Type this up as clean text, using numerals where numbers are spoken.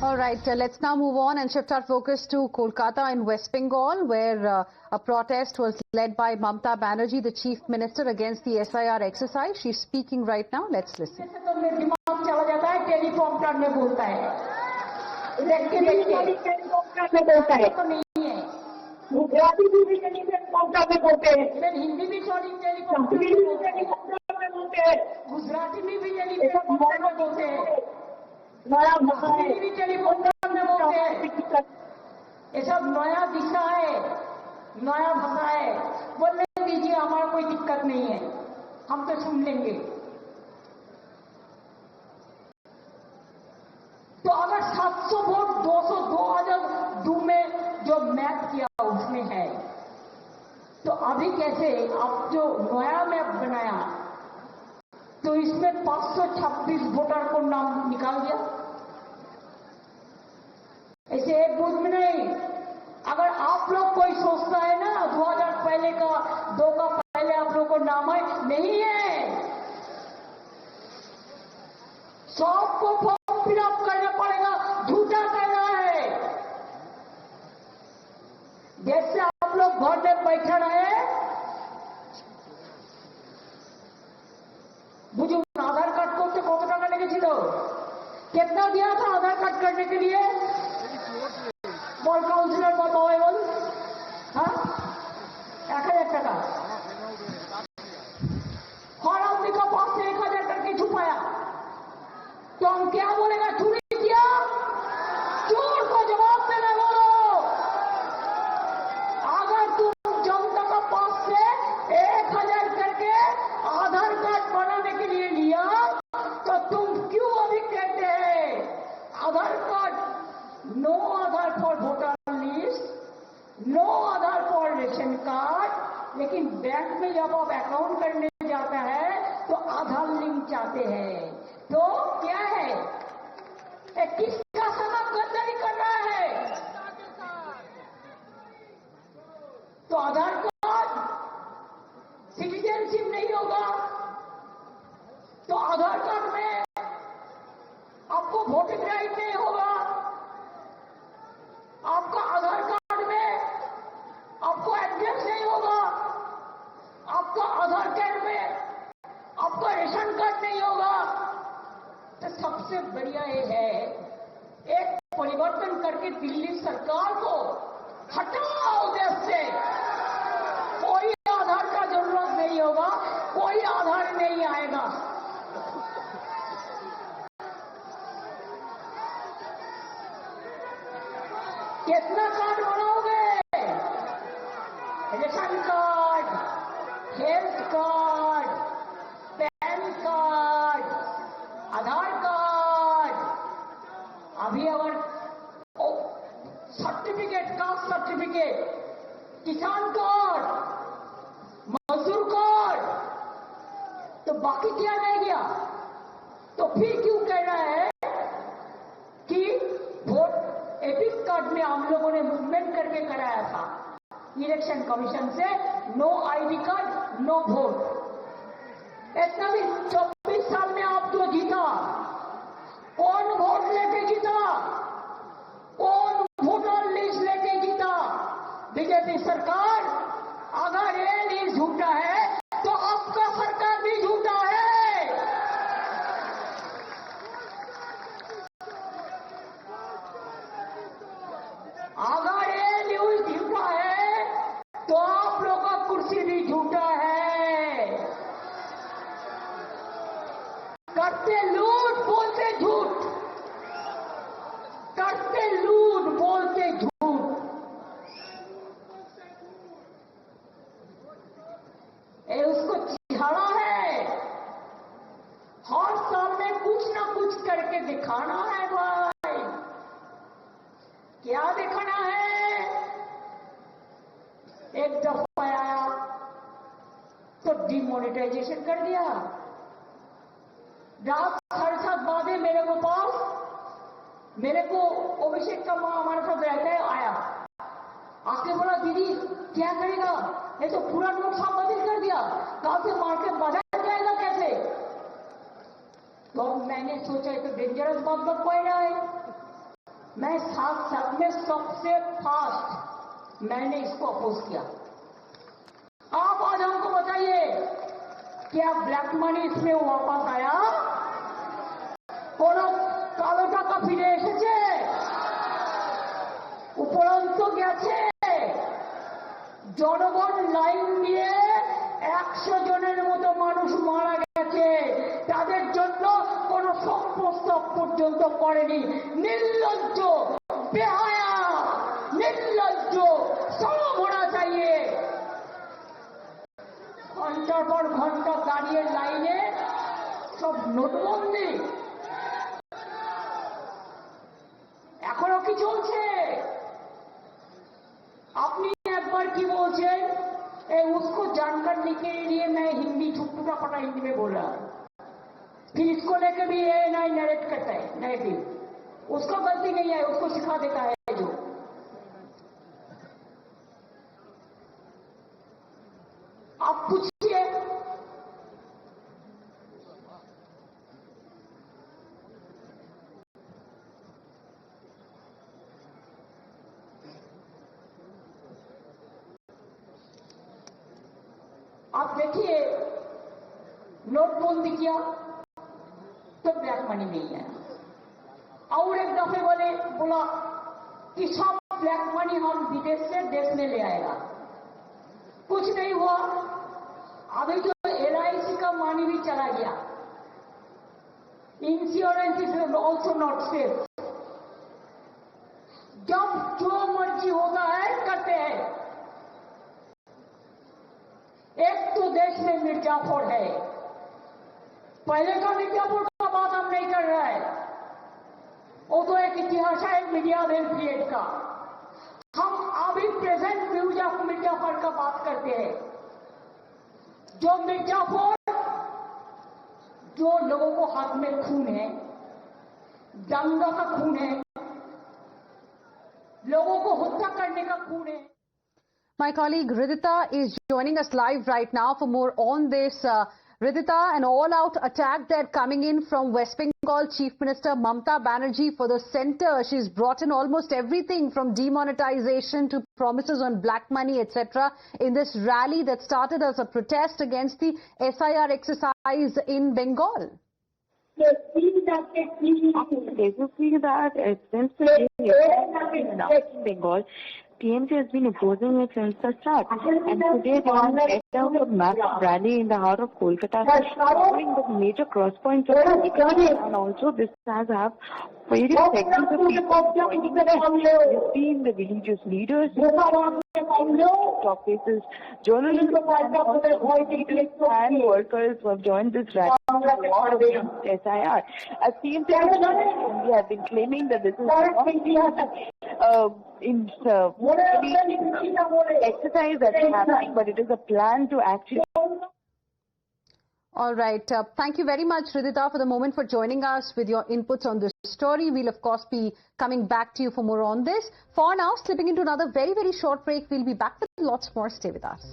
All right, let's now move on and shift our focus to Kolkata in West Bengal, where a protest was led by Mamata Banerjee, the Chief Minister, against the SIR exercise. She's speaking right now. Let's listen. Gujarati भी telephone में बोलते हैं, हिंदी भी telephone में बोलते हैं, गुजराती में भी टेलीफोन में बोलते हैं, नया भाषा भी टेलीफोन में बोलते हैं। ये सब नया दिशा है, नया भाषा है। बोलने दीजिए, हमारा कोई दिक्कत नहीं है, हम तो सुन लेंगे। तो अगर 700 वोट 200 2002 में जो मैप किया उसमें है, तो अभी कैसे अब जो नया मैप बनाया तो इसमें 526 वोटर को नाम निकाल दिया। ऐसे एक बूथ में नहीं। अगर आप लोग कोई सोचता है ना 2000 पहले का 2 का पहले आप लोग को नाम है, नहीं है। सबको फॉर्म फिलअप करना पड़ेगा, झूठा कहना है। जैसे आप लोग घर में बैठे रहे, बुजुर्ग आधार कार्ड করতে কত টাকা লেগেছিল? कितना दिया था आधार कार्ड करने के लिए? বল কাউন্সিলর কত হয় বল? हाँ 1000 টাকা। हर आदमी का पास से 1000 करके छुपाया, तो हम क्या बोलेगा? चोरी किया? चोर को जवाब देना बोलो। अगर तुम जनता का पास से 1000 करके आधार कार्ड बनाने के लिए लिया, तो तुम क्यों अभी कहते हैं Aadhaar card? No Aadhaar for voter list, no Aadhaar for ration card. लेकिन बैंक में जब आप अकाउंट करने जाता है तो आधार लिंक चाहते हैं। तो क्या है, किसका साथ गद्दारी कर रहा है? तो आधार कार्ड सिटीजनशिप नहीं होगा, तो आधार कार्ड में आपको वोटिंग राइट नहीं होगा। आपका आधार कार्ड में आपको एड्रेस नहीं होगा, आपका आधार कार्ड में आपका रेशन कार्ड नहीं होगा। तो सबसे बढ़िया ये है, एक परिवर्तन करके दिल्ली सरकार को हटाओ देश से। कोई आधार का जरूरत नहीं होगा, कोई आधार नहीं आएगा। कितना कार्ड बनाओगे? Ration card, health card, PAN card, Aadhaar card. अभी अगर सर्टिफिकेट, कास्ट सर्टिफिकेट, किसान कार्ड, मजदूर कार्ड, तो बाकी क्या रह गया? तो फिर क्यों कह रहा है कि वोट एपिक कार्ड में हम लोगों ने मूवमेंट करके कराया था इलेक्शन कमीशन से, no ID card no vote. इतना भी 24 साल में आप जो जीता, कौन वोट लेके जीता? कौन वोटर लिस्ट लेके जीता? बीजेपी सरकार। अगर ये लिस्ट झूठा है तो आपका सरकार भी झूठा है। अगर ये न्यूज झूठा है तो आप लोगों का कुर्सी भी झूठा है। करते लूट बोलते झूठ, करते लूट बोलते झूठ। ये उसको चिढ़ाना है, हर साल में कुछ ना कुछ करके दिखाना है भाई। क्या दिखाना है? एक दफा आया तो डिमोनेटाइजेशन कर दिया। रात 7:30 बजे मेरे को पास, मेरे को अभिषेक का माँ हमारे साथ रहता है, आया आके बोला, दीदी क्या करेगा? ये तो पूरा नोट बंद कर दिया, कल से मार्केट बाजार जाएगा कैसे? तो मैंने सोचा ये तो डेंजरस बात बक पड़ रहा है। मैं 7 साल में सबसे फास्ट मैंने इसको अपोज किया। आप आज हमको बताइए, क्या ब्लैक मनी इसमें वापस आया? কোনো কালো টাকা ফিরে এসেছে? উপরন্তু গেছে। জনগণ লাইন দিয়ে 100 জনের মতো মানুষ মারা গেছে, তাদের জন্য কোনো শোক প্রস্তাব পর্যন্ত করেনি। নির্লজ্জ, বেহায়া, নির্লজ্জ, শরম होना चाहिए। ঘন্টার পর ঘন্টা দাঁড়িয়ে লাইনে সব নোটবন্দি এখনো কি চলছে? আপনি একবার কি বলছেন, उसको जानकारी के लिए मैं हिंदी छुट्टा पटा हिंदी में बोल रहा, फिर इसको लेकर भी ये नहीं नरेट करता है नरेटिव। उसको गलती नहीं है, उसको सिखा देता है जो। आप पूछिए, आप देखिए, नोटबंदी किया तो ब्लैक मनी नहीं है, और एक दफे बोला कि सब ब्लैक मनी हम विदेश से देश में ले आएगा। कुछ नहीं हुआ। अभी तो LIC का मनी भी चला गया। Insurance is also not safe. जब जो मर्जी होता है करते हैं। एक तो देश में मिर्जापुर है, पहले का मिर्जापुर का बात हम नहीं कर रहे हैं, वो तो एक इतिहास है मीडिया वेल पीरियड का। हम अभी प्रेजेंट मिर्जापुर का बात करते हैं। जो मिर्जापुर, जो लोगों को हाथ में खून है, दंगा का खून है, लोगों को हत्या करने का खून है। My colleague Ridhita is joining us live right now for more on this. Ridhita, an all-out attack that coming in from West Bengal Chief Minister Mamta Banerjee for the centre. She's brought in almost everything from demonetization to promises on black money, etc. in this rally that started as a protest against the SIR exercise in Bengal. They feel that since the Bengal, TMC has been opposing it since the start, and today they have led out a massive rally in the heart of Kolkata, showing the major cross points of Kolkata, and also this has have various sections of people joining the rally. You've seen the religious leaders, top faces, journalists, and workers who have joined this rally against SIR. As TMC have been claiming that this is not exercise that's happening, but it is a plan to actually. All right. Thank you very much, Ridhita, for the moment, for joining us with your inputs on this story. We'll, of course, be coming back to you for more on this. For now, slipping into another very, very short break. We'll be back with lots more. Stay with us.